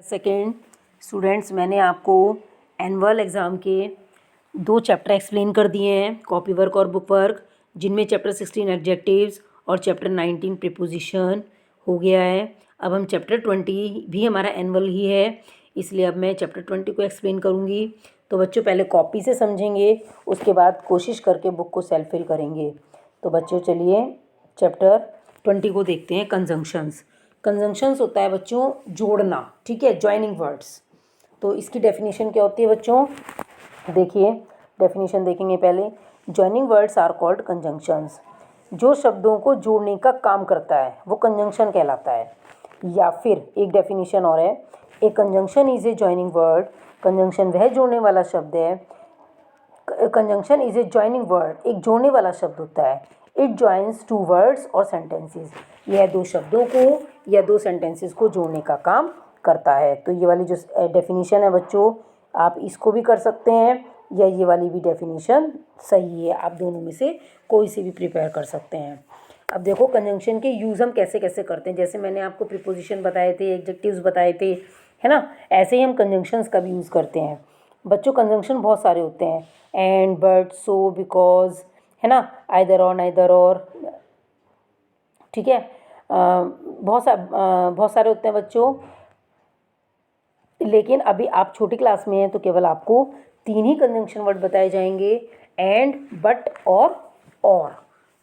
Second students, मैंने आपको annual exam के 2 चैप्टर एक्सप्लेन कर दिए हैं, कॉपी वर्क और बुक वर्क, जिनमें चैप्टर 16 एडजेक्टिव्स और चैप्टर 19 प्रीपोजिशन हो गया है। अब हम चैप्टर 20 भी हमारा एनुअल ही है, इसलिए अब मैं चैप्टर 20 को एक्सप्लेन करूँगी। तो बच्चों पहले कॉपी से समझेंगे, उसके बाद कोशिश करके बुक को सेल्फ फिल करेंगे। तो बच्चों चलिए चैप्टर 20 को देखते हैं। कंजंक्शंस। कंजंक्शंस होता है बच्चों जोड़ना, ठीक है, जॉइनिंग वर्ड्स। तो इसकी डेफिनेशन क्या होती है बच्चों, देखिए डेफिनेशन देखेंगे पहले। Joining words are called conjunctions. जो शब्दों को जोड़ने का काम करता है वो कंजंक्शन कहलाता है। या फिर एक डेफिनेशन और है, a conjunction is a joining word. Conjunction वह जोड़ने वाला शब्द है। Conjunction is a joining word, एक जोड़ने वाला शब्द होता है। इट जॉइंस टू वर्ड्स और सेंटेंसेस। यह दो शब्दों को या दो सेंटेंसेस को जोड़ने का काम करता है। तो ये वाली जो डेफिनेशन है बच्चों, आप इसको भी कर सकते हैं या ये वाली भी डेफिनेशन सही है। आप दोनों में से कोई सी भी प्रिपेयर कर सकते हैं। अब देखो कंजंक्शन के यूज़ हम कैसे कैसे करते हैं। जैसे मैंने आपको प्रीपोजिशन बताए थे, एडजेक्टिव्स बताए थे, है ना, ऐसे ही हम कंजंक्शंस का भी यूज़ करते हैं। बच्चों कंजंक्शन बहुत सारे होते हैं, एंड, बट, सो, बिकॉज, है ना, आइदर और, नाइदर और, ठीक है। बहुत सारे होते हैं बच्चों। लेकिन अभी आप छोटी क्लास में हैं तो केवल आपको 3 ही कंजंक्शन वर्ड बताए जाएंगे, एंड, बट और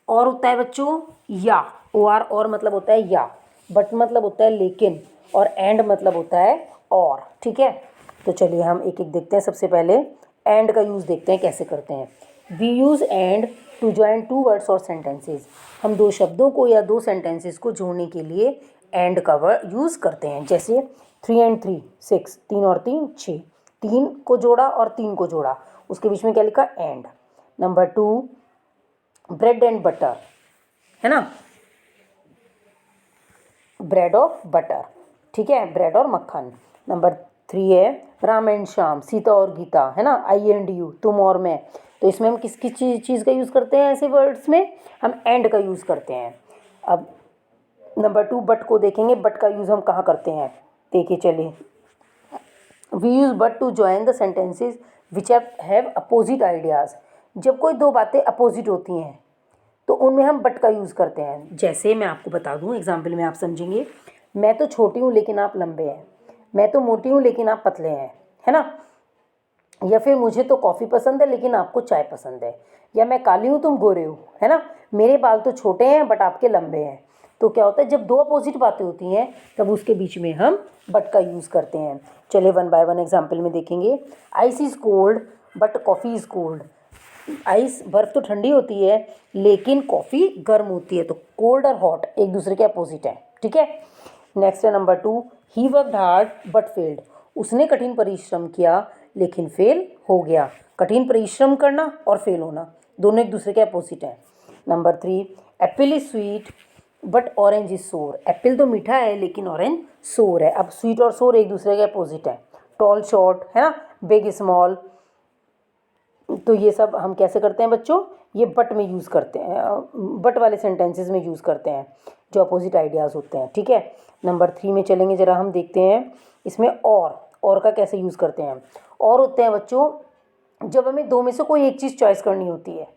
होता है बच्चों या, और मतलब होता है या, बट मतलब होता है लेकिन, और एंड मतलब होता है और, ठीक है। तो चलिए हम एक एक देखते हैं। सबसे पहले एंड का यूज़ देखते हैं कैसे करते हैं। We use and to join 2 words और सेंटेंसेस। हम 2 शब्दों को या 2 सेंटेंसेस को जोड़ने के लिए एंड का वर्ड यूज़ करते हैं। जैसे 3 and 3 6, 3 और 3 6, 3 को जोड़ा और 3 को जोड़ा, उसके बीच में क्या लिखा, and. Number 2 bread and butter, है ना, ब्रेड और बटर, ठीक है, ब्रेड और मक्खन। नंबर 3 है राम एंड श्याम, सीता और गीता, है ना, आई एंड यू, तुम और मैं। तो इसमें हम किस किस चीज़ का यूज़ करते हैं, ऐसे वर्ड्स में हम एंड का यूज़ करते हैं। अब नंबर 2 बट को देखेंगे। बट का यूज़ हम कहाँ करते हैं, देखिए चलिए। We use but to join the sentences which have opposite ideas. जब कोई 2 बातें अपोजिट होती हैं तो उनमें हम बट का यूज़ करते हैं। जैसे मैं आपको बता दूं, एग्जाम्पल में आप समझेंगे। मैं तो छोटी हूँ लेकिन आप लंबे हैं, मैं तो मोटी हूँ लेकिन आप पतले हैं, है ना। या फिर मुझे तो कॉफ़ी पसंद है लेकिन आपको चाय पसंद है। या मैं काली हूँ तुम गोरे हो, है ना, मेरे बाल तो छोटे हैं बट आपके लंबे हैं। तो क्या होता है, जब 2 अपोजिट बातें होती हैं तब उसके बीच में हम बट का यूज़ करते हैं। चलिए 1 बाय 1 एग्जाम्पल में देखेंगे। Ice is cold but coffee is cold. Ice, बर्फ़ तो ठंडी होती है लेकिन कॉफ़ी गर्म होती है। तो कोल्ड और हॉट एक दूसरे के अपोजिट है, ठीक है। नेक्स्ट है number 2, he worked hard but failed. उसने कठिन परिश्रम किया लेकिन फेल हो गया। कठिन परिश्रम करना और फेल होना दोनों एक दूसरे के अपोजिट हैं। Number 3, Apple is sweet but orange is सोर। एप्पल तो मीठा है लेकिन ऑरेंज सोर है। अब स्वीट और सोर एक दूसरे के अपोजिट हैं। टॉल शॉर्ट, है ना, बिग स्मॉल। तो ये सब हम कैसे करते हैं बच्चों, ये बट में यूज़ करते हैं, बट वाले सेंटेंसेस में यूज़ करते हैं जो अपोजिट आइडियाज़ होते हैं, ठीक है। नंबर 3 में चलेंगे जरा, हम देखते हैं इसमें और का कैसे यूज़ करते हैं। और होते हैं बच्चों जब हमें 2 में से कोई एक चीज़ चॉइस करनी होती है।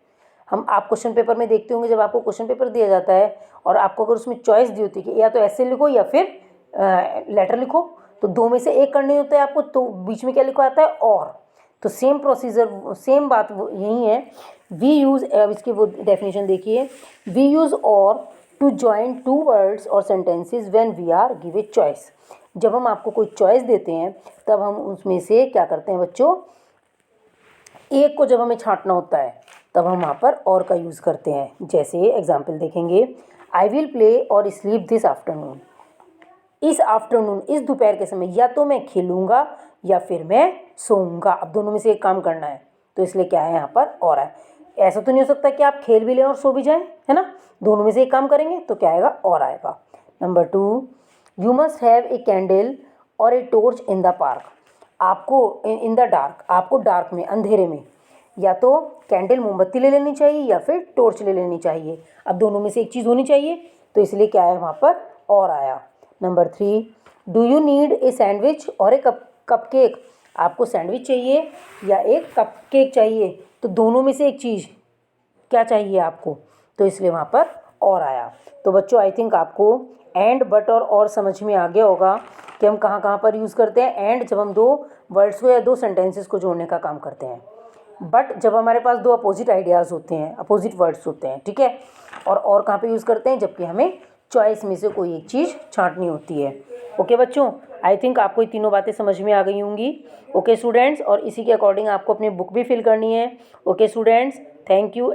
हम, आप क्वेश्चन पेपर में देखते होंगे, जब आपको क्वेश्चन पेपर दिया जाता है और आपको अगर उसमें चॉइस दी होती है कि या तो ऐसे लिखो या फिर लेटर लिखो, तो 2 में से एक करनी होता है आपको, तो बीच में क्या लिखा आता है, और। तो सेम प्रोसीजर, सेम बात यही है। वी यूज़, अब इसकी वो डेफिनेशन देखिए। We use or to join 2 words और sentences when we are given choice. जब हम आपको कोई चॉइस देते हैं तब हम उसमें से क्या करते हैं बच्चों, एक को जब हमें छांटना होता है तब हम वहाँ पर और का यूज़ करते हैं। जैसे एग्जाम्पल देखेंगे, आई विल प्ले और स्लीप दिस आफ्टरनून। इस आफ्टरनून, इस दोपहर के समय, या तो मैं खेलूँगा या फिर मैं सोऊंगा। अब दोनों में से एक काम करना है, तो इसलिए क्या है यहाँ पर और है। ऐसा तो नहीं हो सकता कि आप खेल भी लें और सो भी जाएं, है ना, दोनों में से एक काम करेंगे तो क्या आएगा, और आएगा। Number 2, you must have a candle और a torch in the park. आपको इन द डार्क, आपको डार्क में, अंधेरे में, या तो कैंडल, मोमबत्ती ले लेनी चाहिए या फिर टॉर्च ले लेनी चाहिए। अब दोनों में से एक चीज़ होनी चाहिए, तो इसलिए क्या है वहाँ पर और आया। Number 3, do you need a sandwich और ए कप केक? आपको सैंडविच चाहिए या एक कप केक चाहिए? तो दोनों में से एक चीज़ क्या चाहिए आपको, तो इसलिए वहाँ पर और आया। तो बच्चों आई थिंक आपको एंड बट और समझ में आ गया होगा कि हम कहाँ कहाँ पर यूज़ करते हैं। एंड जब हम दो वर्ड्स को या दो सेंटेंसेस को जोड़ने का काम करते हैं, बट जब हमारे पास दो अपोजिट आइडियाज़ होते हैं, अपोजिट वर्ड्स होते हैं, ठीक है। और कहाँ पे यूज़ करते हैं, जबकि हमें चॉइस में से कोई एक चीज़ छांटनी होती है। ओके बच्चों, आई थिंक आपको ये तीनों बातें समझ में आ गई होंगी। ओके स्टूडेंट्स, और इसी के अकॉर्डिंग आपको अपनी बुक भी फिल करनी है। Okay students, thank you.